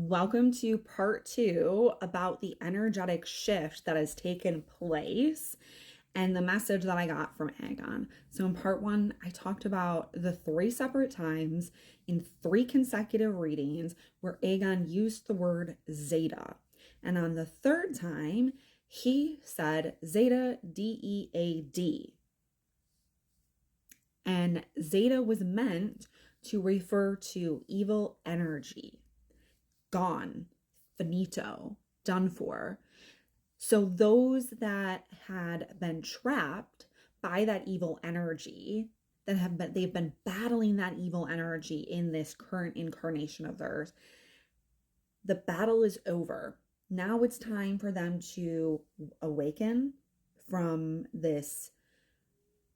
welcome to part 2 about the energetic shift that has taken place and the message that I got from Agon. So in part 1, I talked about the 3 separate times in 3 consecutive readings where Agon used the word Zeta. And on the 3rd time, he said Zeta, D-E-A-D. And Zeta was meant to refer to evil energy. Gone, finito, done for. So those that had been trapped by that evil energy, they've been battling that evil energy in this current incarnation of theirs. The battle is over. Now it's time for them to awaken from this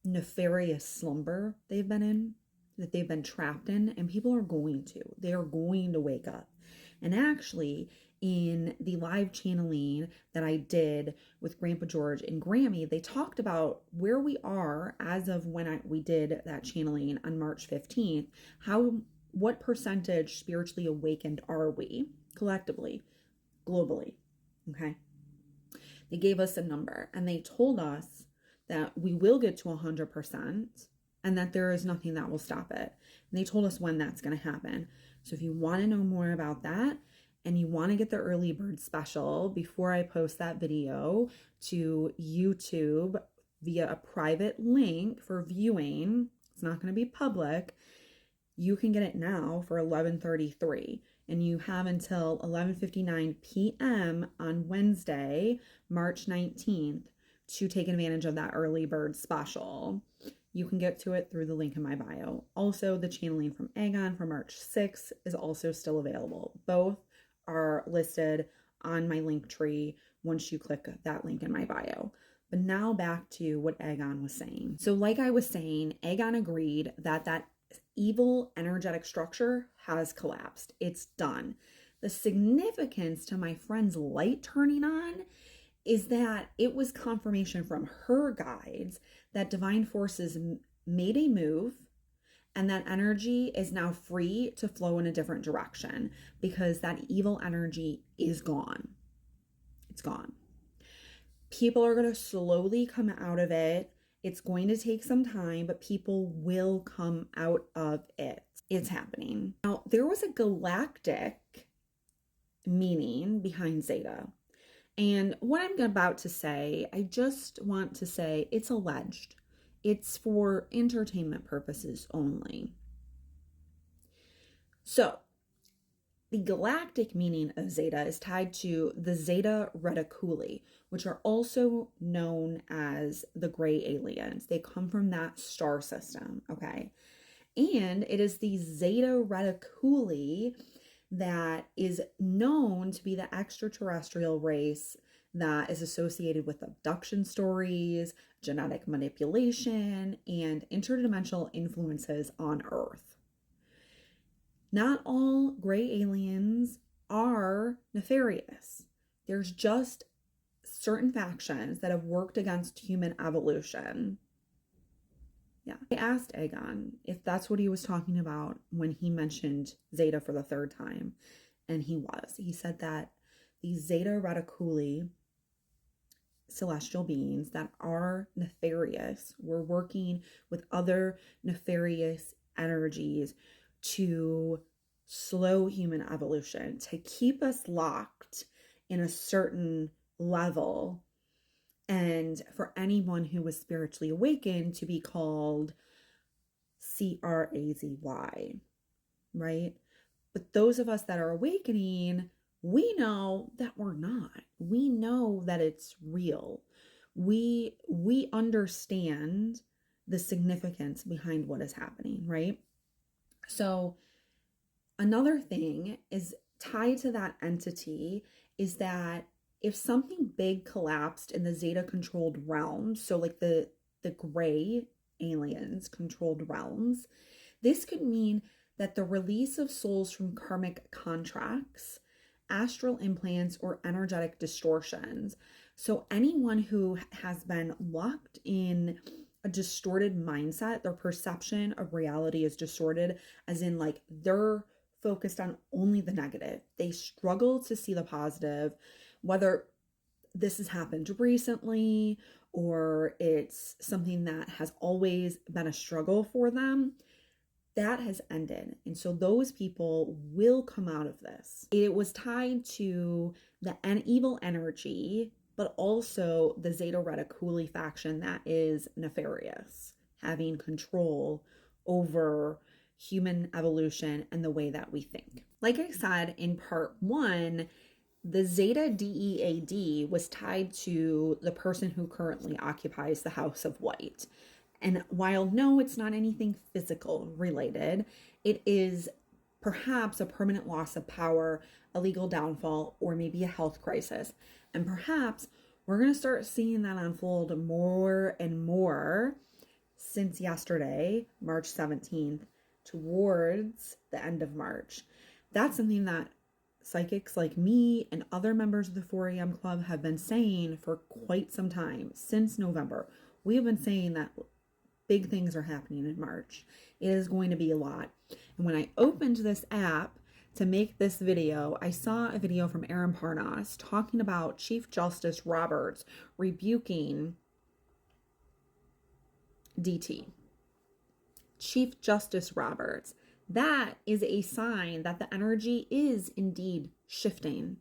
nefarious slumber they've been in, that they've been trapped in, and they are going to wake up. And actually, in the live channeling that I did with Grandpa George and Grammy, they talked about where we are as of when we did that channeling on March 15th, what percentage spiritually awakened are we collectively, globally, okay? They gave us a number and they told us that we will get to 100% and that there is nothing that will stop it. And they told us when that's going to happen. So if you want to know more about that and you want to get the early bird special before I post that video to YouTube via a private link for viewing, it's not going to be public, you can get it now for $11.33. And you have until 11:59 p.m. on Wednesday, March 19th, to take advantage of that early bird special. You can get to it through the link in my bio. Also, the channeling from Agon for March 6th is also still available. Both are listed on my link tree once you click that link in my bio. But now back to what Agon was saying. So like I was saying, Agon agreed that evil energetic structure has collapsed. It's done. The significance to my friend's light turning on is that it was confirmation from her guides that divine forces made a move and that energy is now free to flow in a different direction because that evil energy is gone. It's gone. People are going to slowly come out of it. It's going to take some time, but people will come out of it. It's happening. Now, there was a galactic meaning behind Zeta. And what I'm about to say, I just want to say it's alleged. It's for entertainment purposes only. So, the galactic meaning of Zeta is tied to the Zeta Reticuli, which are also known as the gray aliens. They come from that star system, okay? And it is the Zeta Reticuli that is known to be the extraterrestrial race that is associated with abduction stories, genetic manipulation, and interdimensional influences on Earth. Not all gray aliens are nefarious. There's just certain factions that have worked against human evolution. Yeah. I asked Agon if that's what he was talking about when he mentioned Zeta for the 3rd time. And he was. He said that the Zeta Reticuli celestial beings that are nefarious were working with other nefarious energies to slow human evolution, to keep us locked in a certain level, and for anyone who was spiritually awakened to be called crazy, right? But those of us that are awakening, we know that we're not. We know that it's real. We understand the significance behind what is happening, right? So another thing is tied to that entity is that if something big collapsed in the Zeta controlled realms, so like the gray aliens controlled realms, this could mean that the release of souls from karmic contracts, astral implants, or energetic distortions. So anyone who has been locked in a distorted mindset, their perception of reality is distorted, as in like their focused on only the negative. They struggle to see the positive, whether this has happened recently or it's something that has always been a struggle for them. That has ended. And so those people will come out of this. It was tied to the evil energy, but also the Zeta Reticuli faction that is nefarious, having control over human evolution and the way that we think. Like I said in part 1, the Zeta DEAD was tied to the person who currently occupies the House of White. And while no, it's not anything physical related, it is perhaps a permanent loss of power, a legal downfall, or maybe a health crisis. And perhaps we're going to start seeing that unfold more and more since yesterday, March 17th, towards the end of March. That's something that psychics like me and other members of the 4 a.m. Club have been saying for quite some time, since November. We have been saying that big things are happening in March. It is going to be a lot. And when I opened this app to make this video, I saw a video from Aaron Parnas talking about Chief Justice Roberts rebuking DT. Chief Justice Roberts. That is a sign that the energy is indeed shifting.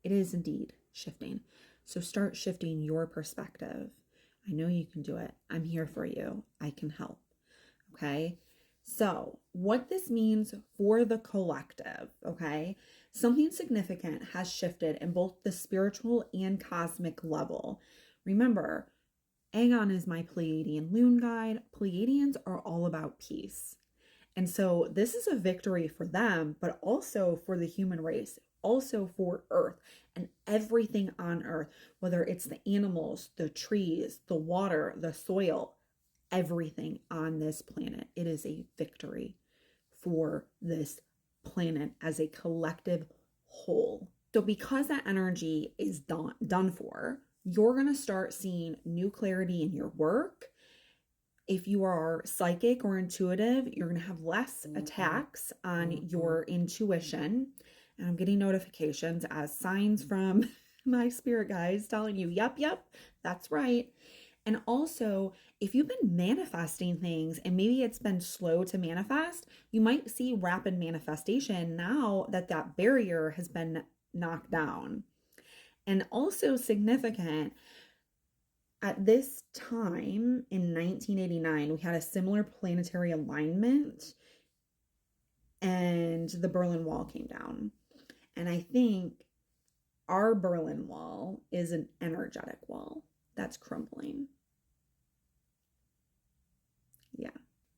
It is indeed shifting. So start shifting your perspective. I know you can do it. I'm here for you. I can help. Okay. So what this means for the collective, okay? Something significant has shifted in both the spiritual and cosmic level. Remember, Agon is my Pleiadian loon guide. Pleiadians are all about peace. And so this is a victory for them, but also for the human race, also for Earth and everything on Earth, whether it's the animals, the trees, the water, the soil, everything on this planet. It is a victory for this planet as a collective whole. So because that energy is done for, you're going to start seeing new clarity in your work. If you are psychic or intuitive, you're going to have less attacks on your intuition. And I'm getting notifications as signs from my spirit guides telling you, yep, that's right. And also, if you've been manifesting things and maybe it's been slow to manifest, you might see rapid manifestation now that that barrier has been knocked down. And also significant, at this time in 1989, we had a similar planetary alignment and the Berlin Wall came down. And I think our Berlin Wall is an energetic wall that's crumbling. Yeah.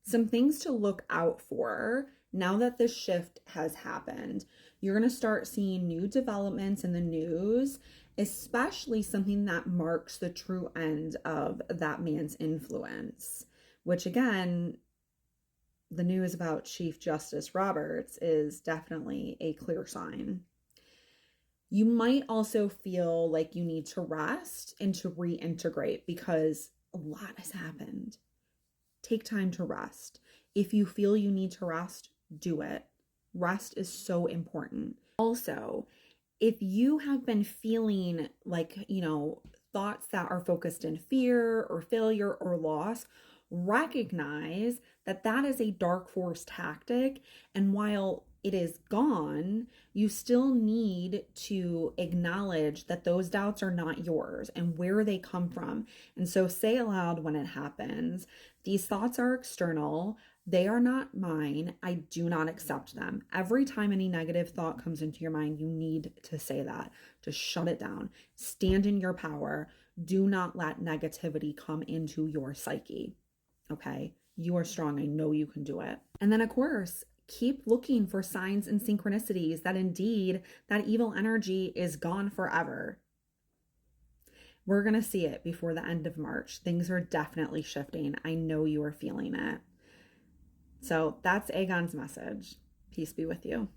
Some things to look out for now that this shift has happened. You're going to start seeing new developments in the news, especially something that marks the true end of that man's influence, which again, the news about Chief Justice Roberts is definitely a clear sign. You might also feel like you need to rest and to reintegrate because a lot has happened. Take time to rest. If you feel you need to rest, do it. Rest is so important. Also, if you have been feeling like, thoughts that are focused in fear or failure or loss, recognize that that is a dark force tactic. And while it is gone, you still need to acknowledge that those doubts are not yours and where they come from. And so say aloud when it happens, these thoughts are external. They are not mine. I do not accept them. Every time any negative thought comes into your mind, you need to say that, to shut it down. Stand in your power. Do not let negativity come into your psyche. Okay? You are strong. I know you can do it. And then, of course, keep looking for signs and synchronicities that indeed that evil energy is gone forever. We're going to see it before the end of March. Things are definitely shifting. I know you are feeling it. So that's Agon's message. Peace be with you.